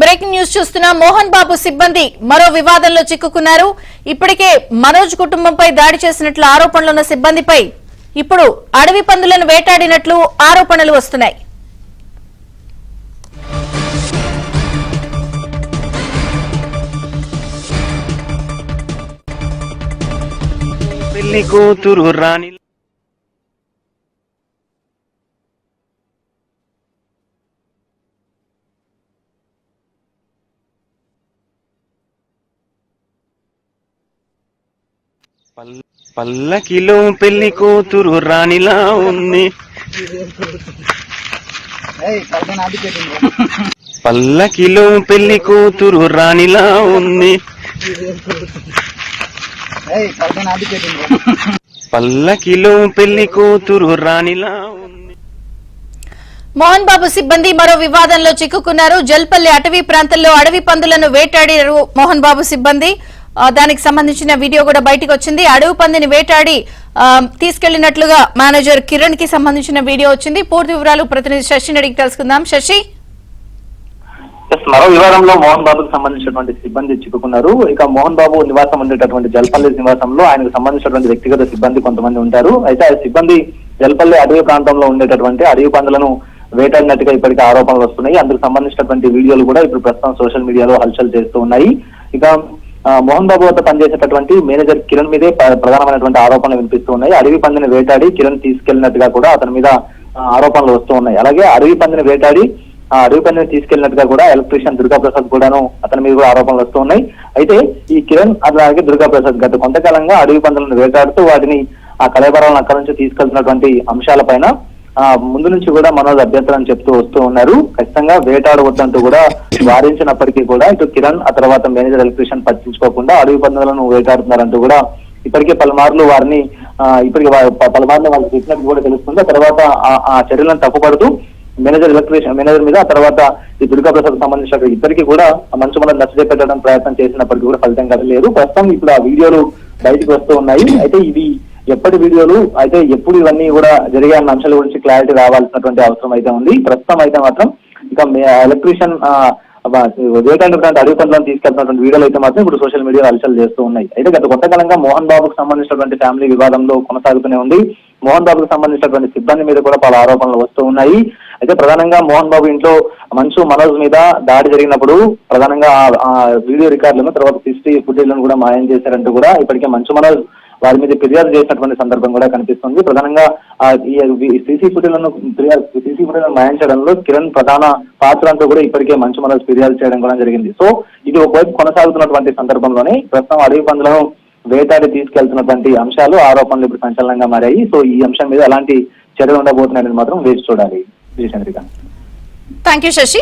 Breaking news చూస్తున్న మోహన్ బాబు సిబ్బంది మరో వివాదంలో చిక్కుకున్నారు. ఇప్పటికే మనోజ్ కుటుంబంపై దాడి చేసినట్లు ఆరోపణలున్న సిబ్బందిపై ఇప్పుడు అడవి పందులను వేటాడినట్లు ఆరోపణలు వస్తున్నాయి. పెళ్లి కూతురు రాణి పల్లకిలో పెళ్లి కూతురు రాణిలా ఉంది. పల్లకిలో పెళ్లి కూతురు రాణిలా ఉంది. పల్లకిలో పెళ్లి కూతురు రాణిలా ఉంది. మోహన్ బాబు సిబ్బంది మరో వివాదంలో చిక్కుకున్నారు. జల్పల్లి అటవీ ప్రాంతంలో అడవి పందులను వేటాడారు మోహన్ బాబు సిబ్బంది. దానికి సంబంధించిన వీడియో కూడా బయటకు వచ్చింది. అడవి పందిని వేటాడి తీసుకెళ్లినట్లుగా మేనేజర్ కిరణ్ కి సంబంధించిన వీడియో వచ్చింది. పూర్తి వివరాలు ప్రతినిధి శశిని అడిగి తెలుసుకుందాం. శశి, మరో వివాదంలో మోహన్ బాబుకు సంబంధించినటువంటి సిబ్బంది చిక్కుకున్నారు. ఇక మోహన్ బాబు నివాసం ఉండేటటువంటి జల్పల్లి నివాసంలో ఆయనకు సంబంధించినటువంటి వ్యక్తిగత సిబ్బంది కొంతమంది ఉంటారు. అయితే ఆ సిబ్బంది జల్పల్లి అడవి ప్రాంతంలో ఉండేటటువంటి అడవి పందులను వేటాడినట్టుగా ఇప్పటికీ ఆరోపణలు వస్తున్నాయి. అందుకు సంబంధించినటువంటి వీడియోలు కూడా ఇప్పుడు ప్రస్తుతం సోషల్ మీడియాలో హల్చల్ చేస్తూ ఉన్నాయి. ఇక మోహన్ బాబు వద్ద పనిచేసేటటువంటి మేనేజర్ కిరణ్ మీదే ప్రధానమైనటువంటి ఆరోపణలు వినిపిస్తూ ఉన్నాయి. అడవి పందిని వేటాడి కిరణ్ తీసుకెళ్లినట్టుగా కూడా అతని మీద ఆరోపణలు వస్తూ ఉన్నాయి. అలాగే అడవి పందిని వేటాడి అడవి పందిని తీసుకెళ్లినట్టుగా కూడా ఎలక్ట్రీషియన్ దుర్గాప్రసాద్ కూడాను అతని మీద కూడా ఆరోపణలు వస్తూ ఉన్నాయి. అయితే ఈ కిరణ్ అలాగే దుర్గాప్రసాద్ గత కొంతకాలంగా అడవి పందులను వేటాడుతూ వాటిని ఆ కళేబరాలను అక్కడి నుంచి తీసుకెళ్తున్నటువంటి అంశాలపైన ముందు నుంచి కూడా మనోజ్ అభ్యంతరం చెప్తూ వస్తూ ఉన్నారు. ఖచ్చితంగా వేటాడవద్దంటూ కూడా వారించినప్పటికీ కూడా ఇటు కిరణ్ ఆ తర్వాత మేనేజర్ ఎలక్ట్రీషియన్ పట్టించుకోకుండా అడవి పందులను వేటాడుతున్నారంటూ కూడా ఇప్పటికే పలుమార్లు వారిని పలుమార్లు వాళ్ళకి చెప్పినట్టు కూడా తెలుస్తుంది. ఆ తర్వాత ఆ చర్యలను తప్పుపడుతూ మేనేజర్ మీద ఆ తర్వాత ఈ దుర్గాప్రసాద్ సంబంధించిన ఇద్దరికి కూడా మంచు మనం నచ్చజెప్పడానికి ప్రయత్నం చేసినప్పటికీ కూడా ఫలితం కలగలేదు. ప్రస్తుతం ఇప్పుడు ఆ వీడియోలు బయటకు వస్తూ ఉన్నాయి. అయితే ఇవి ఎప్పటి వీడియోలు, అయితే ఎప్పుడు ఇవన్నీ కూడా జరిగాయన్న అంశాల గురించి క్లారిటీ రావాల్సినటువంటి అవసరం అయితే ఉంది. ప్రస్తుతం అయితే మాత్రం ఇక ఎలక్ట్రీషియన్ వేటాడినటువంటి అడవి పందులను తీసుకెళ్తున్నటువంటి వీడియోలు అయితే మాత్రం ఇప్పుడు సోషల్ మీడియా హల్చల్ చేస్తూ ఉన్నాయి. అయితే గత కొంతకాలంగా మోహన్ బాబుకు సంబంధించినటువంటి ఫ్యామిలీ వివాదంలో కొనసాగుతూనే ఉంది. మోహన్ బాబుకు సంబంధించినటువంటి సిబ్బంది మీద కూడా పలు ఆరోపణలు వస్తూ ఉన్నాయి. అయితే ప్రధానంగా మోహన్ బాబు ఇంట్లో మనోజ్ మీద దాడి జరిగినప్పుడు ప్రధానంగా ఆ వీడియో రికార్డులను తర్వాత CCTV ఫుటేజ్లను కూడా మాయం చేశారంటూ కూడా ఇప్పటికే మనోజ్ వారి మీద ఫిర్యాదు చేసినటువంటి సందర్భం కూడా కనిపిస్తుంది. ప్రధానంగా ఈ సీసీ ఫుటేజ్లను మాయించడంలో కిరణ్ ప్రధాన పాత్ర అంటూ కూడా ఇప్పటికే మనోజ్ ఫిర్యాదు చేయడం కూడా జరిగింది. సో ఇది ఒకవైపు కొనసాగుతున్నటువంటి సందర్భంలోనే ప్రస్తుతం అడవి పందులను వేటాడి తీసుకెళ్తున్నటువంటి అంశాలు ఆరోపణలు ఇప్పుడు సంచలనంగా మారాయి. సో ఈ అంశం మీద ఎలాంటి చర్యలు ఉండబోతున్నాయని మాత్రం వేచి చూడాలి. Thank you Shashi.